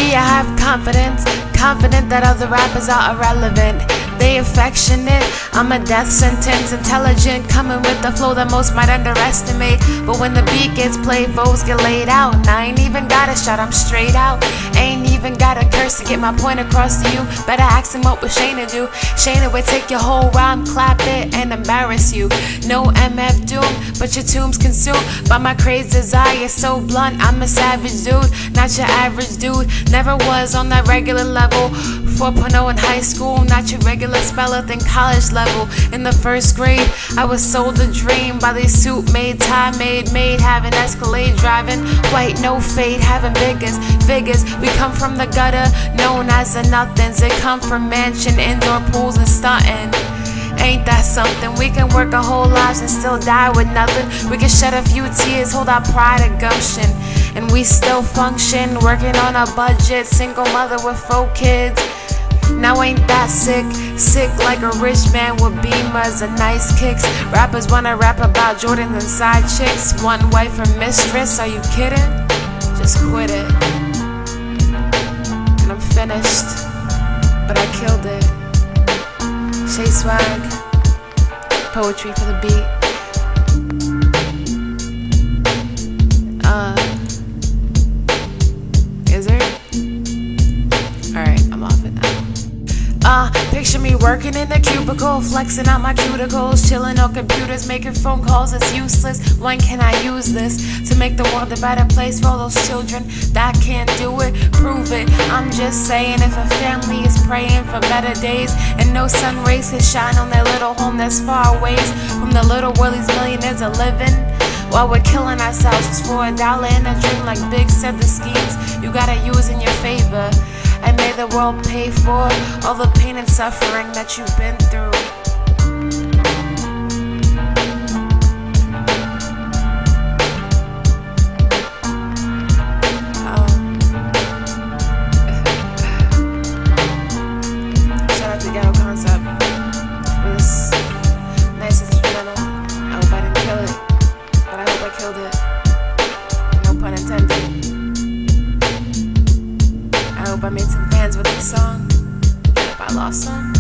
Me, I have confidence, confident that other rappers are irrelevant. They affectionate, I'm a death sentence. Intelligent, coming with the flow that most might underestimate. But when the beat gets played, foes get laid out. And I ain't even got a shot, I'm straight out. Ain't even got a curse to get my point across to you. Better ask him what would Shayna do. Shayna would take your whole rhyme, clap it, and embarrass you. No MF Doom, but your tomb's consumed by my crazed desire. So blunt, I'm a savage dude, not your average dude. Never was on that regular level. 4.0 in high school, not your regular speller, think college level. In the first grade, I was sold a dream by these suit made, tie made, having Escalade driving, white no fade, having figures. We come from the gutter, known as the nothings. They come from mansion, indoor pools, and stunting. Ain't that something? We can work our whole lives and still die with nothing. We can shed a few tears, hold our pride and gumption, and we still function. Working on a budget, single mother with 4 kids. Now ain't that sick? Sick like a rich man with Beamers and nice kicks. Rappers wanna rap about Jordans and side chicks. One wife and mistress, are you kidding? Just quit it. And I'm finished, but I killed it. Shay Swag, poetry for the beat. Is there? Alright, I'm off it now. Picture me working in the cubicle, flexing out my cuticles, chilling on computers, making phone calls. It's useless. When can I use this to make the world a better place for all those children that can't do it? Prove it. I'm just saying, if a family is praying for better days and no sun rays can shine on their little home that's far away from the little world these millionaires are living, while we're killing ourselves just for $1 in a dream, like Big said, the schemes you gotta use in your favor. And may the world pay for all the pain and suffering that you've been through. Shout out to Ghetto Concept for this nice instrumental. I hope I didn't kill it, but I hope I killed it. No pun intended. I hope I made some fans with this song. I hope I lost some.